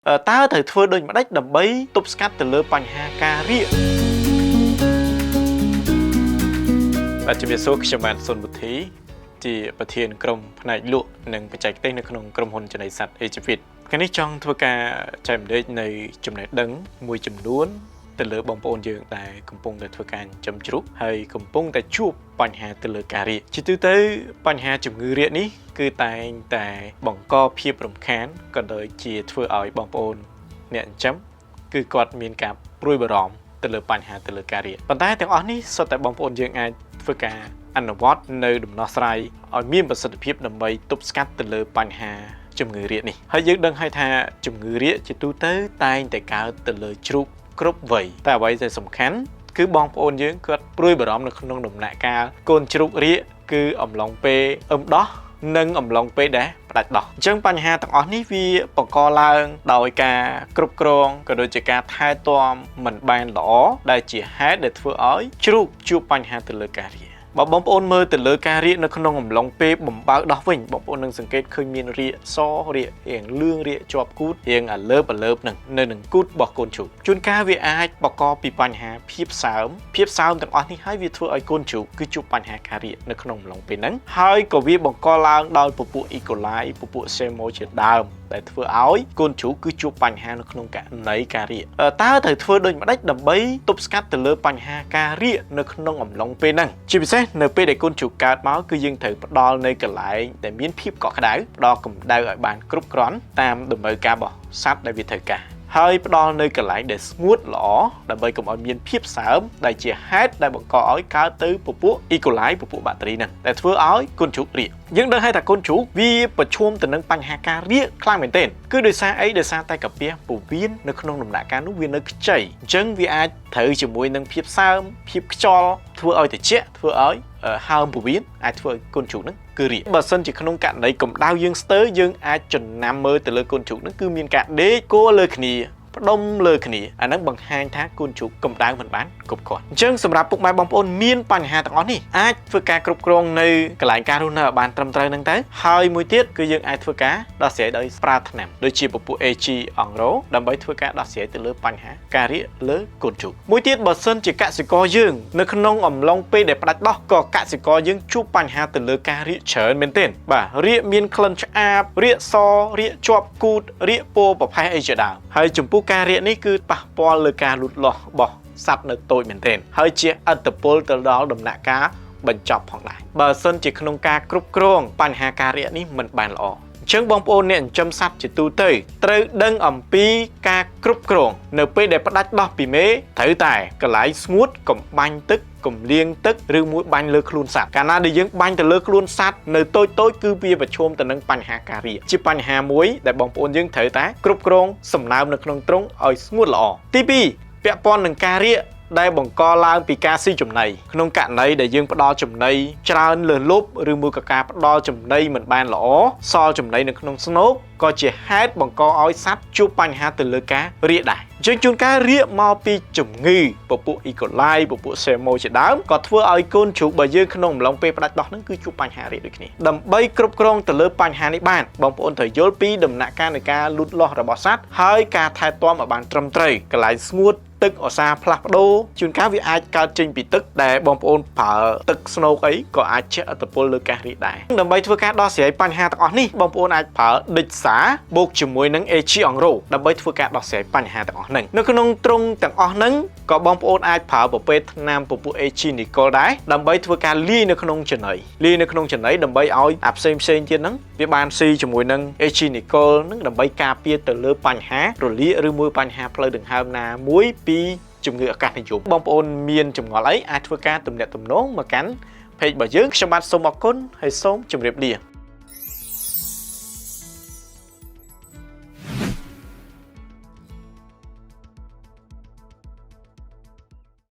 តើត្រូវធ្វើដូចម្ដេចដើម្បីទប់ស្កាត់ទៅលើបញ្ហាការរាកបាទជំរាបសួរខ្ញុំបាទសុនបុទ្ធីជាប្រធានក្រុមផ្នែកលក់និងបច្ចេកទេសនៅក្នុងក្រុមហ៊ុនចំណីសត្វ Agivit ថ្ងៃនេះចង់ធ្វើការចែករំលែកនៅចំណេះដឹងមួយចំនួនទៅលើបងប្អូនយើងដែលកំពុងតែធ្វើការចិញ្ចឹមជ្រូកហើយកំពុងតែជួបបញ្ហាទៅលើការរាកជាទូទៅបញ្ហាជំងឺរាកនេះគឺតែងតែបង្កភាពរំខានក៏ដូចជាធ្វើឲ្យបងប្អូនអ្នកចិញ្ចឹមគឺគាត់មានការព្រួយបារម្ភទៅលើបញ្ហាទៅលើការរាកប៉ុន្តែទាំងអស់នេះសុទ្ធតែបងប្អូនយើងអាចធ្វើការអនុវត្តនៅដំណោះស្រាយឲ្យមានប្រសិទ្ធភាពដើម្បីទប់ស្កាត់ទៅលើបញ្ហាជំងឺរាកនេះហើយយើងដឹងហើយថាជំងឺរាកជាទូទៅតែងតែកើតទៅលើជ្រូកគ្រប់វ័យតែអ្វីដែលសំខាន់គឺបងប្អូនយើងគាត់ព្រួយបារម្ភនៅក្នុងដំណាក់កាលកូនជ្រូករាកគឺអំឡុងពេលអឹមដោះនិងអំឡុងពេលដែលផ្ដាច់ដោះអញ្ចឹងបញ្ហាទាំងអស់នេះវាបង្កឡើងដោយការគ្រប់គ្រងក៏ដូចជាការថែទាំមិនបានល្អដែលជាហេតុដែលធ្វើឲ្យជ្រូកជួបបញ្ហាទៅលើការរាកបើបងប្អូនមើលទៅលើការរាកនៅក្នុងអំឡុងពេលបំបើកដោះវិញបងប្អូននឹងសង្កេតឃើញមានរាកសរាករៀងលឿងរាកជាប់គូតរៀងអាលើបនឹងនៅនឹងគូតរបស់កូនជ្រូកជួនកាលវាអាចបង្កពីបញ្ហាភាពសើមទាំងអស់នេះហើយវាធ្វើឲ្យកូនជ្រូកគឺជួបបញ្ហាការរាកនៅក្នុងអំឡុងពេលហ្នឹងហើយក៏វាបង្កឡើងដោយពពួក E. coli ពពួក SEMO ជាដើមដែលធ្វើឲ្យកូនជ្រូកគឺជួបបញ្ហានៅក្នុងករណីការរាកតើត្រូវធ្វើដូចម្ដេចដើម្បីទប់ស្កាត់ទៅលើបញ្ហាការរាកនៅក្នុងអំឡុងពេលហ្នឹងជាពិសេសនៅពេលដែលកូនជ្រូកកើតមកគឺយើងត្រូវផ្ដល់នៅកន្លែងដែលមានភាពកក់ក្ដៅផ្ដល់កម្ដៅឲ្យបានគ្រប់គ្រាន់តាមតម្រូវការរបស់សត្វដែលវាត្រូវការហើយផ្ដល់នៅកន្លែងដែលស្ងួតល្អដើម្បីកុំឲ្យមានភាពសើមដែលជាហេតុដែលបង្កឲ្យកើតទៅពពួក E. coli ពពួកបាក់តេរីហ្នឹងដែលធ្វើឲ្យកូនជ្រូករាកយើងដឹងហើយថាកូនជ្រូកវាប្រឈមទៅនឹងបញ្ហាការរាកខ្លាំងមែនទែនគឺដោយសារអីដោយសារតែកាពះពោះវៀននៅក្នុងដំណាក់កាលនោះវានៅខ្ចីអញ្ចឹងវាអាចត្រូវជាមួយនឹងភាពសើមភាពខ្យល់ធ្វើឲ្យត្រជាក់ធ្វើឲ្យហើមពោះវៀនអាចធ្វើឲ្យកូនជ្រូកហ្នឹងគឺរាកបើសិនជាក្នុងករណីកម្ដៅយើងស្ទើរយើងអាចចំណាំមើលទៅលើកូនជ្រូកហ្នឹងគឺមានការដេកគោលើគ្នាផ្ដុំលើគ្នាអាហ្នឹងបង្ហាញថាកូនជ្រូកកម្ដៅមិនបានគ្រប់គ្រាន់អញ្ចឹងសម្រាប់ពុកម៉ែបងប្អូនមានបញ្ហាទាំងអស់នេះអាចធ្វើការគ្រប់គ្រងនៅកន្លែងការរស់នៅឲ្យបានត្រឹមត្រូវហ្នឹងទៅហើយមួយទៀតគឺយើងអាចធ្វើការដោះស្រាយដោយប្រើថ្នាំដូចជាពពួក AG អង្រោដើម្បីធ្វើការដោះស្រាយទៅលើបញ្ហាការរាកលើកូនជ្រូកមួយទៀតបើសិនជាកសិករយើងនៅក្នុងអំឡុងពេលដែលផ្ដាច់ដោះក៏កសិករយើងជួបបញ្ហាទៅលើការរាកច្រើនមែនទែនបាទរាកមានក្លិនឆ្អាបរាកសរាកជាប់គូតរាកពោប្រផេះអីជាដើមហើយចំពោះការរាកនេះគឺប៉ះពាល់លើការលូតលាស់របស់សត្វនៅតូចមែនទែនហើយជាឥទ្ធិពលទៅដល់ដំណាក់កាលបញ្ចប់ផងដែរបើសិនជាក្នុងការគ្រប់គ្រងបញ្ហាការរាកនេះមិនបានល្អអញ្ចឹងបងប្អូនអ្នកចិញ្ចឹមសត្វជាទូទៅត្រូវដឹងអំពីការគ្រប់គ្រងនៅពេលដែលផ្ដាច់ដោះពីមេត្រូវតែកន្លែងស្ងួតកុំបាញ់ទឹកកុំលាងទឹកឬមួយបាញ់លើខ្លួនសត្វកាលណាដែលយើងបាញ់ទៅលើខ្លួនសត្វនៅតូចគឺវាប្រឈមទៅនឹងបញ្ហាការរាកជាបញ្ហាមួយដែលបងប្អូនយើងត្រូវតែគ្រប់គ្រងសំណើមនៅក្នុងទ្រុងឲ្យស្ងួតល្អទី2ពាក់ព័ន្ធនឹងការរាកដែលបង្កឡើងពីការស៊ីចំណីក្នុងករណីដែលយើងផ្ដល់ចំណីច្រើនលើសលប់ឬមួយក៏ការផ្ដល់ចំណីមិនបានល្អសល់ចំណីនៅក្នុងស្នូកក៏ជាហេតុបង្កឲ្យសត្វជួបបញ្ហាទៅលើការរាកដែរអញ្ចឹងជួនកាលរាកមកពីជំងឺពពួក E. coli ពពួក SEMO ជាដើមក៏ធ្វើឲ្យកូនជ្រូករបស់យើងក្នុងអំឡុងពេលផ្ដាច់ដោះហ្នឹងគឺជួបបញ្ហារាកដូចគ្នាដើម្បីគ្រប់គ្រងទៅលើបញ្ហានេះបានបងប្អូនត្រូវយល់ពីដំណាក់កាលនៃការលូតលាស់របស់សត្វហើយការថែទាំឲ្យបានត្រឹមត្រូវកន្លែងស្ងួតទឹកឧស្សាហ៍ផ្លាស់ប្ដូរជួនកាលវាអាចកើតចេញពីទឹកដែលបងប្អូនប្រើទឹកស្នូកអីក៏អាចជះឥទ្ធិពលលើការរាកដែរដើម្បីធ្វើការដោះស្រាយបញ្ហាទាំងអស់នេះបងប្អូនអាចប្រើដេចសាបូកជាមួយនឹង AG អង្រោដើម្បីធ្វើការដោះស្រាយបញ្ហាទាំងអស់ហ្នឹងនៅក្នុងទ្រុងទាំងអស់ហ្នឹងក៏បងប្អូនអាចប្រើប្រភេទថ្នាំពពួក AG Nicol ដែរដើម្បីធ្វើការលាយនៅក្នុងចំណីដើម្បីឲ្យអាផ្សេងទៀតហ្នឹងវាបានស៊ីជាមួយនឹង AG Nicol ហ្នឹងដើម្បីការពារទៅលើបញ្ហារលាកឬមួយបញ្ហាផ្លូវដង្ហើមណាមួយពីជំងឺអាកាសនិយមបងប្អូនមានចម្ងល់អីអាចធ្វើការទំនាក់ទំនងមកកាន់ Page របស់យើងខ្ញុំបាទសូមអរគុណហើយសូមជម្រាបលា